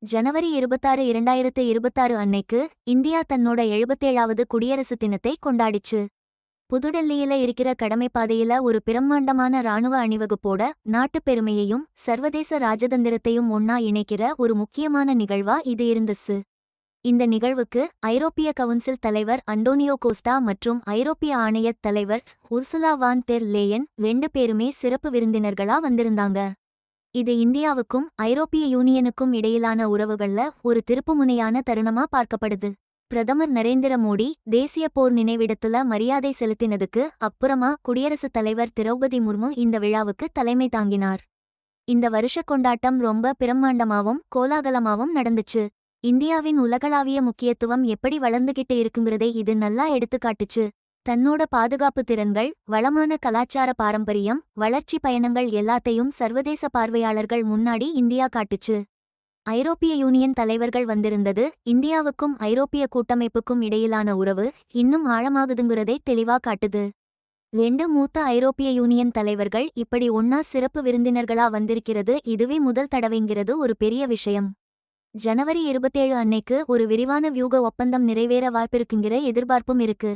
ஜனவரி 26, 2026 அன்னைக்கு இந்தியா தன்னோட 77வது குடியரசு தினத்தை கொண்டாடிச்சு. புதுடெல்லியில இருக்கிற கடமைப்பாதையில ஒரு பிரம்மாண்டமான ராணுவ அணிவகுப்போட நாட்டுப் பெருமையையும் சர்வதேச ராஜதந்திரத்தையும் ஒன்னா இணைக்கிற ஒரு முக்கியமான நிகழ்வா இது இருந்துச்சு. இந்த நிகழ்வுக்கு ஐரோப்பிய கவுன்சில் தலைவர் அண்டோனியோ கோஸ்டா மற்றும் ஐரோப்பிய ஆணையத் தலைவர் உர்சுலா வான் டெர் லேயன் 2 பேருமே சிறப்பு விருந்தினர்களா வந்திருந்தாங்க. இது இந்தியாவுக்கும் ஐரோப்பிய யூனியனுக்கும் இடையிலான உறவுகள்ல ஒரு திருப்புமுனையான தருணமா பார்க்கப்படுது. பிரதமர் நரேந்திர மோடி தேசிய போர் நினைவிடத்துல மரியாதை செலுத்தினதுக்கு அப்புறமா குடியரசுத் தலைவர் திரௌபதி முர்மு இந்த விழாவுக்கு தலைமை தாங்கினார். இந்த வருஷ கொண்டாட்டம் ரொம்ப பிரம்மாண்டமாவும் கோலாகலமாவும் நடந்துச்சு. இந்தியாவின் உலகளாவிய முக்கியத்துவம் எப்படி வளர்ந்துகிட்டு இருக்குங்கிறதை இது நல்லா எடுத்துக்காட்டுச்சு. தன்னோட பாதுகாப்பு திறன்கள், வளமான கலாச்சார பாரம்பரியம், வளர்ச்சி பயணங்கள் எல்லாத்தையும் சர்வதேச பார்வையாளர்கள் முன்னாடி இந்தியா காட்டுச்சு. ஐரோப்பிய யூனியன் தலைவர்கள் வந்திருந்தது இந்தியாவுக்கும் ஐரோப்பிய கூட்டமைப்புக்கும் இடையிலான உறவு இன்னும் ஆழமாகுதுங்கிறதை தெளிவா காட்டுது. 2 மூத்த ஐரோப்பிய யூனியன் தலைவர்கள் இப்படி ஒன்னா சிறப்பு விருந்தினர்களா வந்திருக்கிறது இதுவே முதல் தடவைங்கிறது ஒரு பெரிய விஷயம். ஜனவரி 27 அன்னைக்கு ஒரு விரிவான வியூக ஒப்பந்தம் நிறைவேற வாய்ப்பிருக்குங்கிற எதிர்பார்ப்பும் இருக்கு.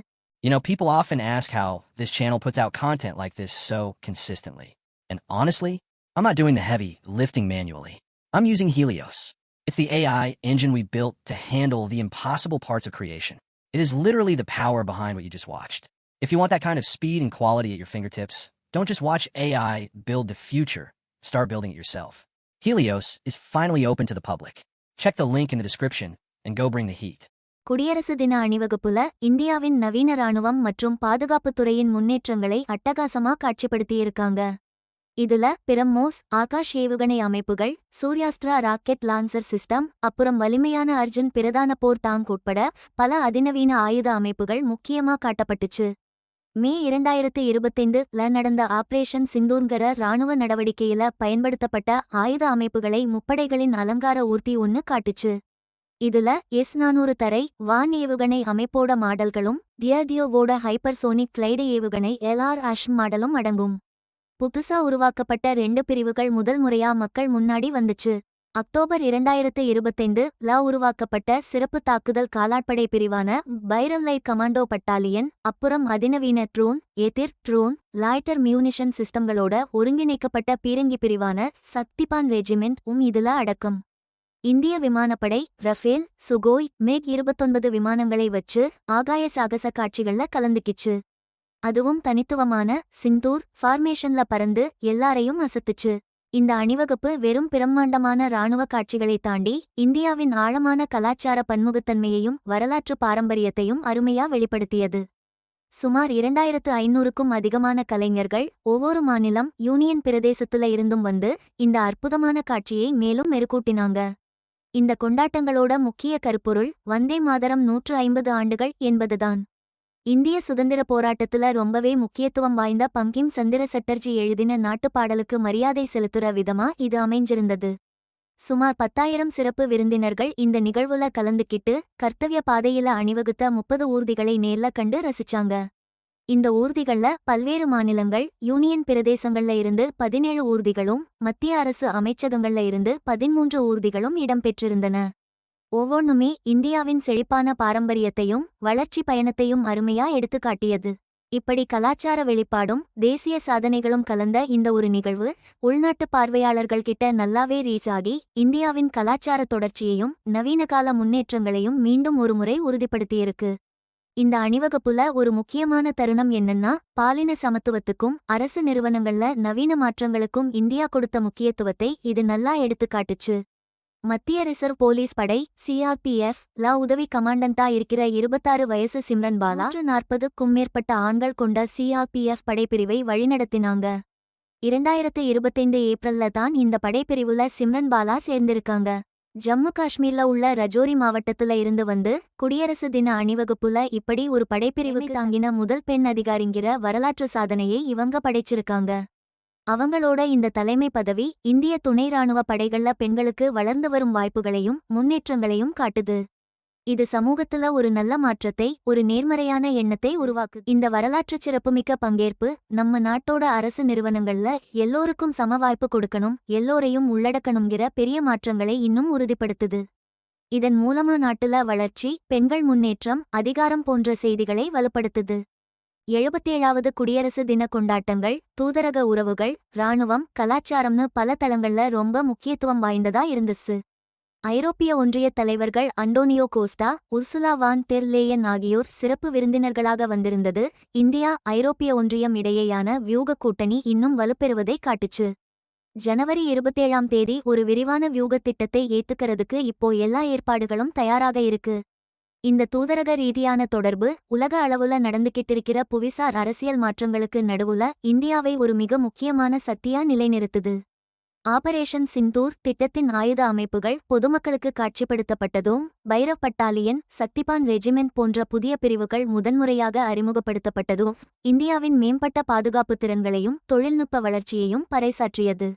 People often ask how this channel puts out content like this so consistently. And honestly, I'm not doing the heavy lifting manually. I'm using Helios. It's the AI engine we built to handle the impossible parts of creation. It is literally the power behind what you just watched. If you want that kind of speed and quality at your fingertips, don't just watch AI build the future. Start building it yourself. Helios is finally open to the public. Check the link in the description and go bring the heat. குடியரசு தின அணிவகுப்புல இந்தியாவின் நவீன ராணுவம் மற்றும் பாதுகாப்புத் துறையின் முன்னேற்றங்களை அட்டகாசமா காட்சிப்படுத்தியிருக்காங்க. இதுல பிரம்மோஸ் ஆகாஷ் ஏவுகணை அமைப்புகள், சூர்யாஸ்ட்ரா ராக்கெட் லான்சர் சிஸ்டம், அப்புறம் வலிமையான அர்ஜுன் பிரதான போர் டாங்க் உட்பட பல அதிநவீன ஆயுத அமைப்புகள் முக்கியமா காட்டப்பட்டுச்சு. மே 2025ல நடந்த ஆபரேஷன் சிந்தூர்ங்கிற ராணுவ நடவடிக்கையில பயன்படுத்தப்பட்ட ஆயுத அமைப்புகளை முப்படைகளின் அலங்கார ஊர்தி ஒன்னு காட்டுச்சு. இதுல S-400 தரை வான் ஏவுகணை அமைப்போட மாடல்களும் டிஆர்டிஓவோட ஹைப்பர்சோனிக் கிளைடு ஏவுகணை LR-ASM மாடலும் அடங்கும். புதுசா உருவாக்கப்பட்ட 2 பிரிவுகள் முதல் முறையா மக்கள் முன்னாடி வந்துச்சு. அக்டோபர் 2025ல உருவாக்கப்பட்ட சிறப்பு தாக்குதல் காலாட்படை பிரிவான பைரவ் லைட் கமாண்டோ பட்டாலியன், அப்புறம் அதிநவீன ட்ரோன், எதிர் ட்ரோன், லாய்ட்டர் மியூனிஷன் சிஸ்டங்களோட ஒருங்கிணைக்கப்பட்ட பீரங்கி பிரிவான சக்திபான் ரெஜிமெண்ட் இதுல அடக்கம். இந்திய விமானப்படை ரஃபேல், சுகோய், மேக் 29 விமானங்களை வச்சு ஆகாய சாகச காட்சிகள்ல கலந்துக்கிச்சு. அதுவும் தனித்துவமான சிந்தூர் ஃபார்மேஷன்ல பறந்து எல்லாரையும் அசத்துச்சு. இந்த அணிவகுப்பு வெறும் பிரம்மாண்டமான ராணுவ காட்சிகளை தாண்டி இந்தியாவின் ஆழமான கலாச்சார பன்முகத்தன்மையையும் வரலாற்று பாரம்பரியத்தையும் அருமையா வெளிப்படுத்தியது. சுமார் 2500க்கும் அதிகமான கலைஞர்கள் ஒவ்வொரு மாநிலம், யூனியன் பிரதேசத்துல இருந்தும் வந்து இந்த அற்புதமான காட்சியை மேலும் மெருகூட்டினாங்க. இந்த கொண்டாட்டங்களோட முக்கிய கருப்பொருள் வந்தே மாதரம் 150 ஆண்டுகள் என்பதுதான். இந்திய சுதந்திர போராட்டத்துல ரொம்பவே முக்கியத்துவம் வாய்ந்த பங்கிம் சந்திர சட்டர்ஜி எழுதின நாட்டுப்பாடலுக்கு மரியாதை செலுத்துற விதமா இது அமைஞ்சிருந்தது. சுமார் 10,000 சிறப்பு விருந்தினர்கள் இந்த நிகழ்வுல கலந்துக்கிட்டு கர்த்தவ்ய பாதையில அணிவகுத்த 30 ஊர்திகளை நேர்ல கண்டு ரசிச்சாங்க. இந்த ஊர்திகள்ல பல்வேறு மாநிலங்கள், யூனியன் பிரதேசங்கள்ல இருந்து 17 ஊர்திகளும், மத்திய அரசு அமைச்சகங்கள்ல இருந்து 13 ஊர்திகளும் இடம்பெற்றிருந்தன. ஒவ்வொன்றுமே இந்தியாவின் செழிப்பான பாரம்பரியத்தையும் வளர்ச்சி பயணத்தையும் அருமையா எடுத்துக்காட்டியது. இப்படி கலாச்சார வெளிப்பாடும் தேசிய சாதனைகளும் கலந்த இந்த ஒரு நிகழ்வு உள்நாட்டு பார்வையாளர்கள் கிட்ட நல்லாவே ரீச் ஆகி இந்தியாவின் கலாச்சார தொடர்ச்சியையும் நவீனகால முன்னேற்றங்களையும் மீண்டும் ஒருமுறை உறுதிப்படுத்தியிருக்கு. இந்த அணிவகுப்புல ஒரு முக்கியமான தருணம் என்னன்னா, பாலின சமத்துவத்துக்கும் அரசு நிறுவனங்கள்ல நவீன மாற்றங்களுக்கும் இந்தியா கொடுத்த முக்கியத்துவத்தை இது நல்லா எடுத்துக்காட்டுச்சு. மத்திய ரிசர்வ் போலீஸ் படை CRPF உதவி கமாண்டண்டா இருக்கிற 26 வயசு சிம்ரன் பாலா 140க்கும் மேற்பட்ட ஆண்கள் கொண்ட CRPF படைப்பிரிவை வழிநடத்தினாங்க. 2025 ஏப்ரல்ல தான் இந்த படைப்பிரிவுல சிம்ரன் பாலா சேர்ந்திருக்காங்க. ஜம்மு காஷ்மீர்ல உள்ள ரஜோரி மாவட்டத்துல இருந்து வந்து குடியரசு தின அணிவகுப்புல இப்படி ஒரு படைப்பிரிவுக்கு தாங்கின முதல் பெண் அதிகாரிங்கிற வரலாற்று சாதனையை இவங்க படைச்சிருக்காங்க. அவங்களோட இந்த தலைமை பதவி இந்திய துணை ராணுவ படைகள்ல பெண்களுக்கு வளர்ந்து வரும் வாய்ப்புகளையும் முன்னேற்றங்களையும் காட்டுது. இது சமூகத்துல ஒரு நல்ல மாற்றத்தை, ஒரு நேர்மறையான எண்ணத்தை உருவாக்குது. இந்த வரலாற்றுச் சிறப்புமிக்க பங்கேற்பு நம்ம நாட்டோட அரசு நிறுவனங்கள்ல எல்லோருக்கும் சம வாய்ப்பு கொடுக்கணும், எல்லோரையும் உள்ளடக்கணுங்கிற பெரிய மாற்றங்களை இன்னும் உறுதிப்படுத்துது. இதன் மூலமா நாட்டுல வளர்ச்சி, பெண்கள் முன்னேற்றம், அதிகாரம் போன்ற செய்திகளை வலுப்படுத்துது. 77வது குடியரசு தின கொண்டாட்டங்கள் தூதரக உறவுகள், இராணுவம், கலாச்சாரம்னு பல தளங்கள்ல ரொம்ப முக்கியத்துவம் வாய்ந்ததா இருந்துச்சு. ஐரோப்பிய ஒன்றிய தலைவர்கள் Antonio Costa, Ursula von there Leyen ஆகியோர் சிறப்பு விருந்தினர்களாக வந்திருந்தது இந்தியா ஐரோப்பிய ஒன்றியம் இடையேயான வியூக கூட்டணி இன்னும் வலுப்பெறுவதை காட்டுச்சு. ஜனவரி 27ஆம் தேதி ஒரு விரிவான வியூகத் திட்டத்தை ஏத்துக்கிறதுக்கு இப்போ எல்லா ஏற்பாடுகளும் தயாராக இருக்கு. இந்த தூதரக ரீதியான தொடர்பு உலக அளவுல நடந்துகிட்டிருக்கிற புவிசார் அரசியல் மாற்றங்களுக்கு நடுவுல இந்தியாவை ஒரு மிக முக்கியமான சக்தியா நிலைநிறுத்துது. ஆபரேஷன் சிந்தூர் திட்டத்தின் ஆயுத அமைப்புகள் பொதுமக்களுக்கு காட்சிப்படுத்தப்பட்டதும், பைரவ் பட்டாலியன், சக்திபான் ரெஜிமெண்ட் போன்ற புதிய பிரிவுகள் முதன்முறையாக அறிமுகப்படுத்தப்பட்டதும் இந்தியாவின் மேம்பட்ட பாதுகாப்பு திறன்களையும் தொழில்நுட்ப வளர்ச்சியையும் பறைசாற்றியது.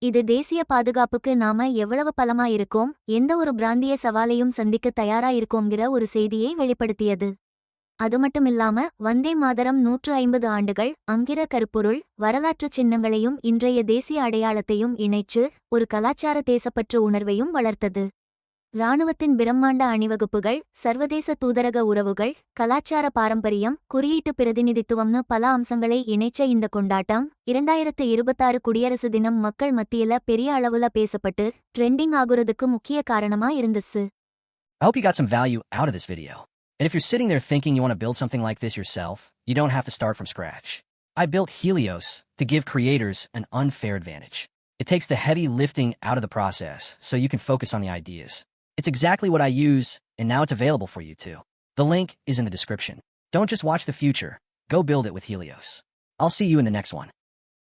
இது தேசிய பாதுகாப்புக்கு நாம எவ்வளவு பலமா இருக்கோம், எந்த ஒரு பிராந்திய சவாலையும் சந்திக்க தயாரா இருக்கோம்ங்கிற ஒரு செய்தியை வெளிப்படுத்தியது. அதுமட்டுமில்லாம வந்தே மாதரம் 150 ஆண்டுகள் அங்கிர கருப்பொருள், வரலாற்றுச் சின்னங்களையும் இன்றைய தேசிய அடையாளத்தையும் இணைச்சு ஒரு கலாச்சார தேசப்பற்று உணர்வையும் வளர்த்தது. இராணுவத்தின் பிரம்மாண்ட அணிவகுப்புகள், சர்வதேச தூதரக உறவுகள், கலாச்சார பாரம்பரியம், குறியீட்டு பிரதிநிதித்துவம்னு பல அம்சங்களை இணைச்ச இந்த கொண்டாட்டம் 2026 குடியரசு தினம் மக்கள் மத்தியில பெரிய அளவுல பேசப்பட்டு ட்ரெண்டிங் ஆகுறதுக்கு முக்கிய காரணமா இருந்துச்சு. I hope you got some value out of this video. And if you're sitting there thinking you want to build something like this yourself, you don't have to start from scratch. I built Helios to give creators an unfair advantage. It takes the heavy lifting out of the process so you can focus on the ideas. It's exactly what I use, and now it's available for you too. The link is in the description. Don't just watch the future, go build it with Helios. I'll see you in the next one.